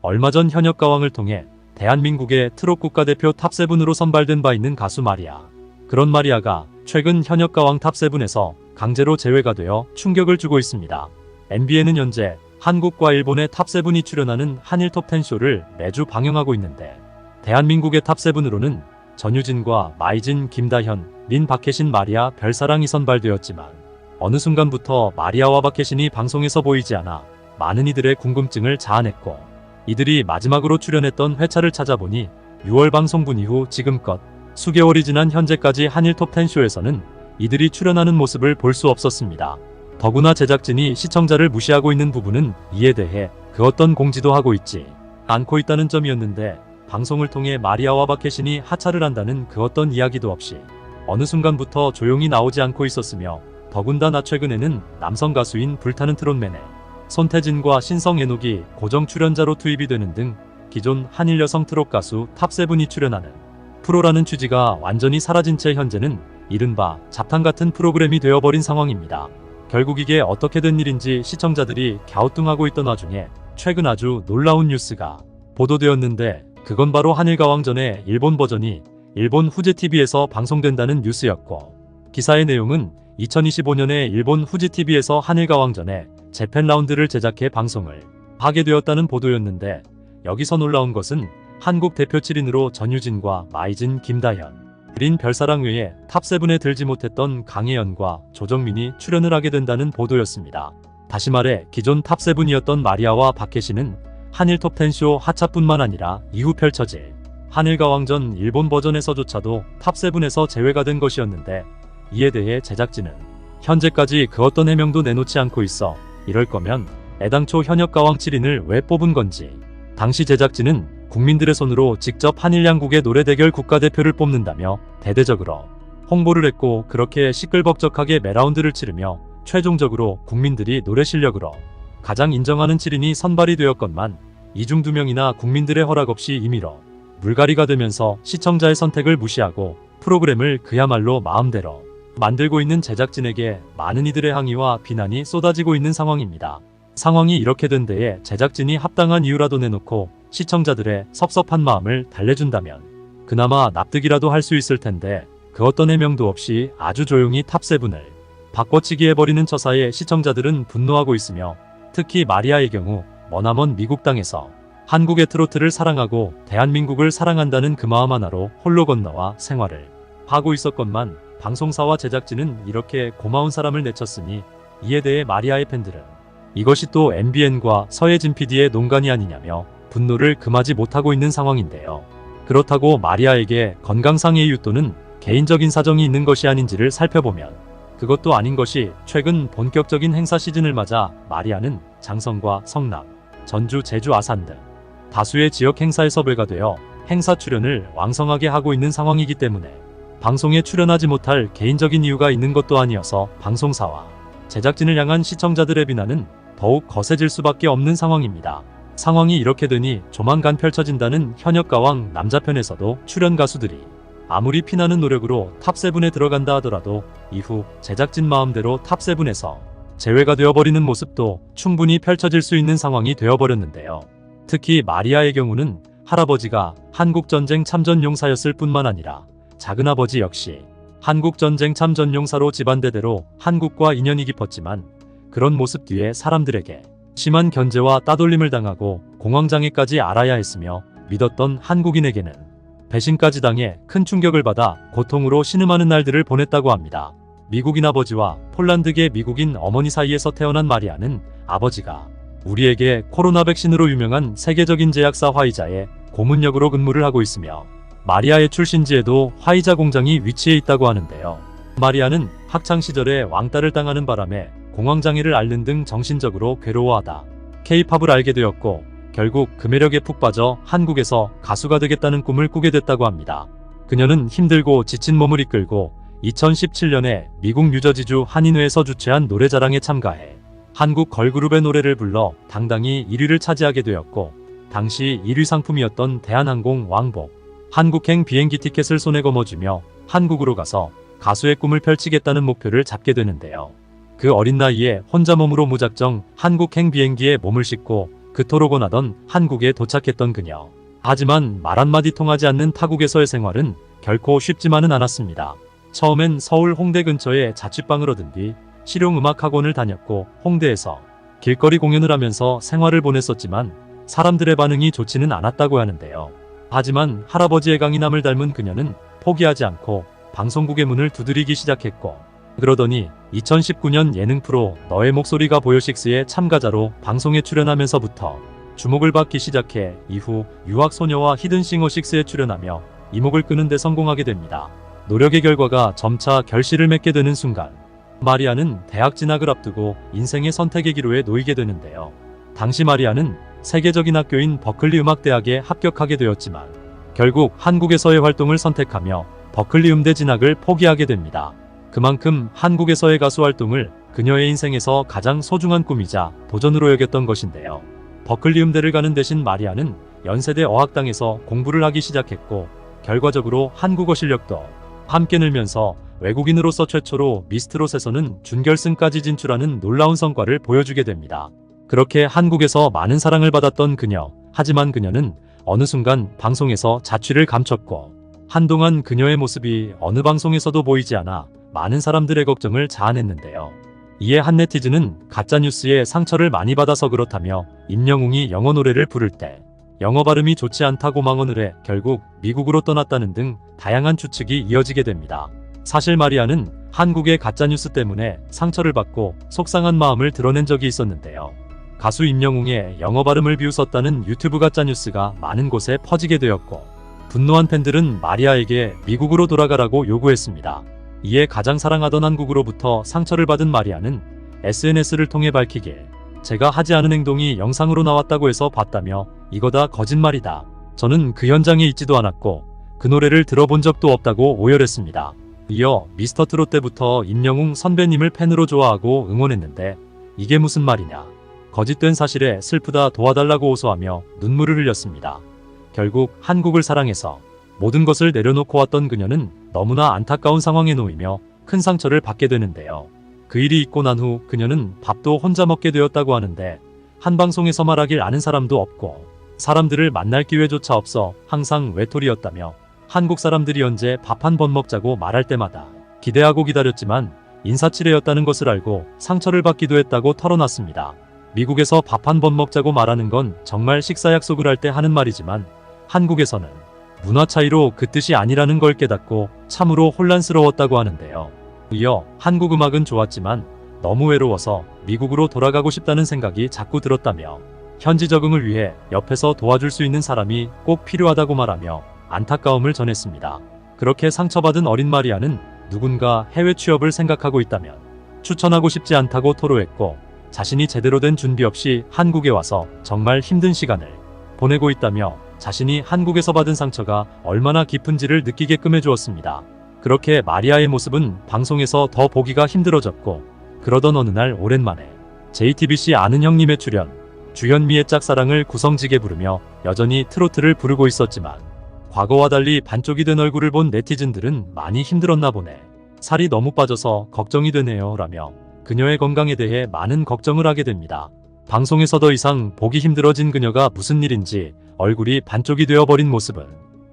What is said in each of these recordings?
얼마 전 현역가왕을 통해 대한민국의 트롯 국가대표 탑7으로 선발된 바 있는 가수 마리아. 그런 마리아가 최근 현역가왕 탑7에서 강제로 제외가 되어 충격을 주고 있습니다. MBN은 현재 한국과 일본의 탑7이 출연하는 한일 톱10 쇼를 매주 방영하고 있는데, 대한민국의 탑7으로는 전유진과 마이진, 김다현, 린, 박혜신, 마리아, 별사랑이 선발되었지만 어느 순간부터 마리아와 박혜신이 방송에서 보이지 않아 많은 이들의 궁금증을 자아냈고, 이들이 마지막으로 출연했던 회차를 찾아보니 6월 방송분 이후 지금껏 수개월이 지난 현재까지 한일 톱10 쇼에서는 이들이 출연하는 모습을 볼 수 없었습니다. 더구나 제작진이 시청자를 무시하고 있는 부분은 이에 대해 그 어떤 공지도 하고 있지 않고 있다는 점이었는데, 방송을 통해 마리아와 박혜신이 하차를 한다는 그 어떤 이야기도 없이 어느 순간부터 조용히 나오지 않고 있었으며, 더군다나 최근에는 남성 가수인 불타는 트롯맨의 손태진과 신성애녹이 고정 출연자로 투입이 되는 등 기존 한일 여성 트롯 가수 탑7이 출연하는 프로라는 취지가 완전히 사라진 채 현재는 이른바 잡탕 같은 프로그램이 되어버린 상황입니다. 결국 이게 어떻게 된 일인지 시청자들이 갸우뚱하고 있던 와중에 최근 아주 놀라운 뉴스가 보도되었는데, 그건 바로 한일가왕전의 일본 버전이 일본 후지TV에서 방송된다는 뉴스였고, 기사의 내용은 2025년에 일본 후지TV에서 한일가왕전의 재팬 라운드를 제작해 방송을 하게 되었다는 보도였는데, 여기서 놀라운 것은 한국 대표 7인으로 전유진과 마이진, 김다현, 린, 별사랑 외에 탑7에 들지 못했던 강혜연과 조정민이 출연을 하게 된다는 보도였습니다. 다시 말해 기존 탑7이었던 마리아와 박혜신은 한일 톱10쇼 하차뿐만 아니라 이후 펼쳐질 한일가왕전 일본 버전에서조차도 탑7에서 제외가 된 것이었는데, 이에 대해 제작진은 현재까지 그 어떤 해명도 내놓지 않고 있어 이럴 거면 애당초 현역가왕 7인을 왜 뽑은 건지, 당시 제작진은 국민들의 손으로 직접 한일 양국의 노래 대결 국가대표를 뽑는다며 대대적으로 홍보를 했고, 그렇게 시끌벅적하게 매라운드를 치르며 최종적으로 국민들이 노래 실력으로 가장 인정하는 7인이 선발이 되었건만, 이중 2명이나 국민들의 허락 없이 임의로 물갈이가 되면서 시청자의 선택을 무시하고 프로그램을 그야말로 마음대로 만들고 있는 제작진에게 많은 이들의 항의와 비난이 쏟아지고 있는 상황입니다. 상황이 이렇게 된 데에 제작진이 합당한 이유라도 내놓고 시청자들의 섭섭한 마음을 달래준다면 그나마 납득이라도 할 수 있을 텐데, 그 어떤 해명도 없이 아주 조용히 탑7을 바꿔치기 해버리는 처사에 시청자들은 분노하고 있으며, 특히 마리아의 경우 머나먼 미국 땅에서 한국의 트로트를 사랑하고 대한민국을 사랑한다는 그 마음 하나로 홀로 건너와 생활을 하고 있었건만, 방송사와 제작진은 이렇게 고마운 사람을 내쳤으니 이에 대해 마리아의 팬들은 이것이 또 MBN과 서혜진 PD의 농간이 아니냐며 분노를 금하지 못하고 있는 상황인데요. 그렇다고 마리아에게 건강상의 이유 또는 개인적인 사정이 있는 것이 아닌지를 살펴보면 그것도 아닌 것이, 최근 본격적인 행사 시즌을 맞아 마리아는 장성과 성남, 전주, 제주, 아산 등 다수의 지역 행사에 섭외가 되어 행사 출연을 왕성하게 하고 있는 상황이기 때문에 방송에 출연하지 못할 개인적인 이유가 있는 것도 아니어서 방송사와 제작진을 향한 시청자들의 비난은 더욱 거세질 수밖에 없는 상황입니다. 상황이 이렇게 되니 조만간 펼쳐진다는 현역가왕 남자편에서도 출연 가수들이 아무리 피나는 노력으로 탑7에 들어간다 하더라도 이후 제작진 마음대로 탑7에서 제외가 되어버리는 모습도 충분히 펼쳐질 수 있는 상황이 되어버렸는데요. 특히 마리아의 경우는 할아버지가 한국전쟁 참전용사였을 뿐만 아니라 작은아버지 역시 한국전쟁 참전용사로 집안대대로 한국과 인연이 깊었지만, 그런 모습 뒤에 사람들에게 심한 견제와 따돌림을 당하고 공황장애까지 앓아야 했으며, 믿었던 한국인에게는 배신까지 당해 큰 충격을 받아 고통으로 신음하는 날들을 보냈다고 합니다. 미국인 아버지와 폴란드계 미국인 어머니 사이에서 태어난 마리아는 아버지가 우리에게 코로나 백신으로 유명한 세계적인 제약사 화이자의 고문역으로 근무를 하고 있으며, 마리아의 출신지에도 화이자 공장이 위치해 있다고 하는데요. 마리아는 학창시절에 왕따를 당하는 바람에 공황장애를 앓는 등 정신적으로 괴로워하다 K-팝을 알게 되었고, 결국 그 매력에 푹 빠져 한국에서 가수가 되겠다는 꿈을 꾸게 됐다고 합니다. 그녀는 힘들고 지친 몸을 이끌고 2017년에 미국 뉴저지주 한인회에서 주최한 노래자랑에 참가해 한국 걸그룹의 노래를 불러 당당히 1위를 차지하게 되었고, 당시 1위 상품이었던 대한항공 왕복 한국행 비행기 티켓을 손에 거머쥐며 한국으로 가서 가수의 꿈을 펼치겠다는 목표를 잡게 되는데요. 그 어린 나이에 혼자 몸으로 무작정 한국행 비행기에 몸을 싣고 그토록 원하던 한국에 도착했던 그녀. 하지만 말 한마디 통하지 않는 타국에서의 생활은 결코 쉽지만은 않았습니다. 처음엔 서울 홍대 근처에 자취방을 얻은 뒤 실용음악학원을 다녔고 홍대에서 길거리 공연을 하면서 생활을 보냈었지만 사람들의 반응이 좋지는 않았다고 하는데요. 하지만 할아버지의 강인함을 닮은 그녀는 포기하지 않고 방송국의 문을 두드리기 시작했고, 그러더니 2019년 예능 프로 너의 목소리가 보여6의 참가자로 방송에 출연하면서부터 주목을 받기 시작해 이후 유학소녀와 히든싱어 6에 출연하며 이목을 끄는 데 성공하게 됩니다. 노력의 결과가 점차 결실을 맺게 되는 순간, 마리아는 대학 진학을 앞두고 인생의 선택의 기로에 놓이게 되는데요. 당시 마리아는 세계적인 학교인 버클리 음악대학에 합격하게 되었지만 결국 한국에서의 활동을 선택하며 버클리 음대 진학을 포기하게 됩니다. 그만큼 한국에서의 가수 활동을 그녀의 인생에서 가장 소중한 꿈이자 도전으로 여겼던 것인데요. 버클리 음대를 가는 대신 마리아는 연세대 어학당에서 공부를 하기 시작했고, 결과적으로 한국어 실력도 함께 늘면서 외국인으로서 최초로 미스트롯에서는 준결승까지 진출하는 놀라운 성과를 보여주게 됩니다. 그렇게 한국에서 많은 사랑을 받았던 그녀. 하지만 그녀는 어느 순간 방송에서 자취를 감췄고, 한동안 그녀의 모습이 어느 방송에서도 보이지 않아 많은 사람들의 걱정을 자아냈는데요. 이에 한 네티즌은 가짜뉴스에 상처를 많이 받아서 그렇다며 임영웅이 영어 노래를 부를 때 영어 발음이 좋지 않다고 망언을 해 결국 미국으로 떠났다는 등 다양한 추측이 이어지게 됩니다. 사실 마리아는 한국의 가짜뉴스 때문에 상처를 받고 속상한 마음을 드러낸 적이 있었는데요. 가수 임영웅의 영어 발음을 비웃었다는 유튜브 가짜뉴스가 많은 곳에 퍼지게 되었고, 분노한 팬들은 마리아에게 미국으로 돌아가라고 요구했습니다. 이에 가장 사랑하던 한국으로부터 상처를 받은 마리아는 SNS를 통해 밝히길, 제가 하지 않은 행동이 영상으로 나왔다고 해서 봤다며 이거 다 거짓말이다. 저는 그 현장에 있지도 않았고 그 노래를 들어본 적도 없다고 오열했습니다. 이어 미스터트롯 때부터 임영웅 선배님을 팬으로 좋아하고 응원했는데 이게 무슨 말이냐. 거짓된 사실에 슬프다 도와달라고 호소하며 눈물을 흘렸습니다. 결국 한국을 사랑해서 모든 것을 내려놓고 왔던 그녀는 너무나 안타까운 상황에 놓이며 큰 상처를 받게 되는데요. 그 일이 있고 난 후 그녀는 밥도 혼자 먹게 되었다고 하는데, 한 방송에서 말하길 아는 사람도 없고 사람들을 만날 기회조차 없어 항상 외톨이였다며, 한국 사람들이 언제 밥 한 번 먹자고 말할 때마다 기대하고 기다렸지만 인사치레였다는 것을 알고 상처를 받기도 했다고 털어놨습니다. 미국에서 밥 한 번 먹자고 말하는 건 정말 식사 약속을 할 때 하는 말이지만 한국에서는 문화 차이로 그 뜻이 아니라는 걸 깨닫고 참으로 혼란스러웠다고 하는데요. 이어 한국 음악은 좋았지만 너무 외로워서 미국으로 돌아가고 싶다는 생각이 자꾸 들었다며, 현지 적응을 위해 옆에서 도와줄 수 있는 사람이 꼭 필요하다고 말하며 안타까움을 전했습니다. 그렇게 상처받은 어린 마리아는 누군가 해외 취업을 생각하고 있다면 추천하고 싶지 않다고 토로했고, 자신이 제대로 된 준비 없이 한국에 와서 정말 힘든 시간을 보내고 있다며 자신이 한국에서 받은 상처가 얼마나 깊은지를 느끼게끔 해주었습니다. 그렇게 마리아의 모습은 방송에서 더 보기가 힘들어졌고, 그러던 어느 날 오랜만에 JTBC 아는 형님의 출연, 주현미의 짝사랑을 구성지게 부르며 여전히 트로트를 부르고 있었지만 과거와 달리 반쪽이 된 얼굴을 본 네티즌들은 많이 힘들었나 보네. 살이 너무 빠져서 걱정이 되네요 라며 그녀의 건강에 대해 많은 걱정을 하게 됩니다. 방송에서 더 이상 보기 힘들어진 그녀가 무슨 일인지 얼굴이 반쪽이 되어버린 모습은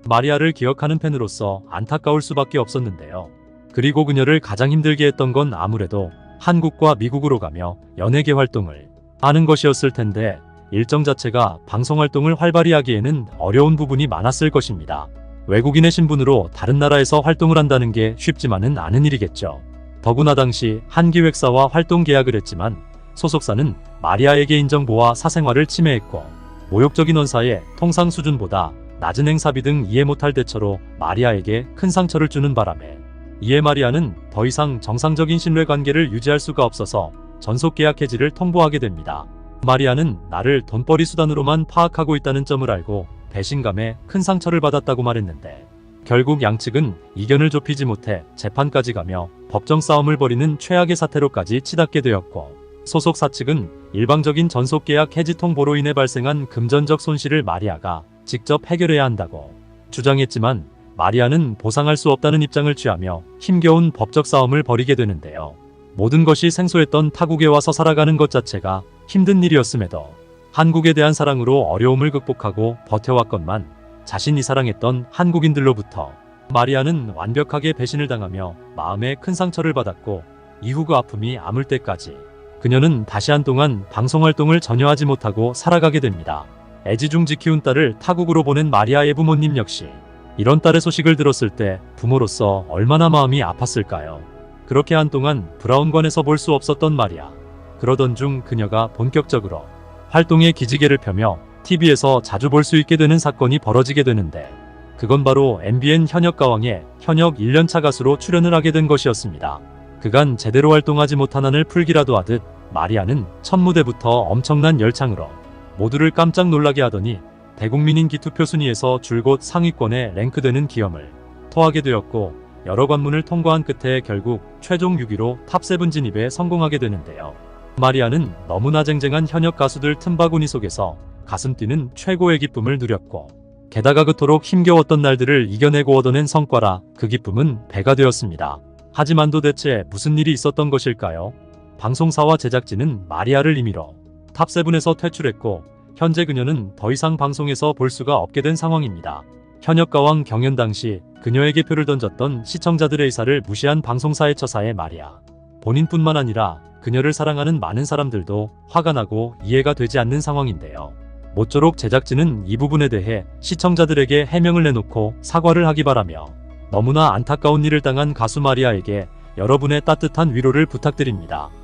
마리아를 기억하는 팬으로서 안타까울 수밖에 없었는데요. 그리고 그녀를 가장 힘들게 했던 건 아무래도 한국과 미국으로 가며 연예계 활동을 하는 것이었을 텐데, 일정 자체가 방송 활동을 활발히 하기에는 어려운 부분이 많았을 것입니다. 외국인의 신분으로 다른 나라에서 활동을 한다는 게 쉽지만은 않은 일이겠죠. 더구나 당시 한 기획사와 활동 계약을 했지만 소속사는 마리아에게 인정보와 사생활을 침해했고, 모욕적인 언사에 통상 수준보다 낮은 행사비 등 이해 못할 대처로 마리아에게 큰 상처를 주는 바람에, 이에 마리아는 더 이상 정상적인 신뢰관계를 유지할 수가 없어서 전속계약 해지를 통보하게 됩니다. 마리아는 나를 돈벌이 수단으로만 파악하고 있다는 점을 알고 배신감에 큰 상처를 받았다고 말했는데, 결국 양측은 이견을 좁히지 못해 재판까지 가며 법정 싸움을 벌이는 최악의 사태로까지 치닫게 되었고, 소속사 측은 일방적인 전속계약 해지 통보로 인해 발생한 금전적 손실을 마리아가 직접 해결해야 한다고 주장했지만, 마리아는 보상할 수 없다는 입장을 취하며 힘겨운 법적 싸움을 벌이게 되는데요. 모든 것이 생소했던 타국에 와서 살아가는 것 자체가 힘든 일이었음에도 한국에 대한 사랑으로 어려움을 극복하고 버텨왔건만 자신이 사랑했던 한국인들로부터 마리아는 완벽하게 배신을 당하며 마음에 큰 상처를 받았고 이후 그 아픔이 아물 때까지 그녀는 다시 한동안 방송활동을 전혀 하지 못하고 살아가게 됩니다. 애지중지 키운 딸을 타국으로 보낸 마리아의 부모님 역시 이런 딸의 소식을 들었을 때 부모로서 얼마나 마음이 아팠을까요? 그렇게 한동안 브라운관에서 볼 수 없었던 마리아. 그러던 중 그녀가 본격적으로 활동의 기지개를 펴며 TV에서 자주 볼 수 있게 되는 사건이 벌어지게 되는데 그건 바로 MBN 현역가왕에 현역 1년차 가수로 출연을 하게 된 것이었습니다. 그간 제대로 활동하지 못한 한을 풀기라도 하듯 마리아는 첫 무대부터 엄청난 열창으로 모두를 깜짝 놀라게 하더니 대국민 인기 투표 순위에서 줄곧 상위권에 랭크되는 기염을 토하게 되었고 여러 관문을 통과한 끝에 결국 최종 6위로 탑7 진입에 성공하게 되는데요. 마리아는 너무나 쟁쟁한 현역 가수들 틈바구니 속에서 가슴 뛰는 최고의 기쁨을 누렸고 게다가 그토록 힘겨웠던 날들을 이겨내고 얻어낸 성과라 그 기쁨은 배가 되었습니다. 하지만 도대체 무슨 일이 있었던 것일까요? 방송사와 제작진은 마리아를 임의로 탑7에서 퇴출했고 현재 그녀는 더 이상 방송에서 볼 수가 없게 된 상황입니다. 현역가왕 경연 당시 그녀에게 표를 던졌던 시청자들의 의사를 무시한 방송사의 처사에 마리아 본인뿐만 아니라 그녀를 사랑하는 많은 사람들도 화가 나고 이해가 되지 않는 상황인데요. 모쪼록 제작진은 이 부분에 대해 시청자들에게 해명을 내놓고 사과를 하기 바라며 너무나 안타까운 일을 당한 가수 마리아에게 여러분의 따뜻한 위로를 부탁드립니다.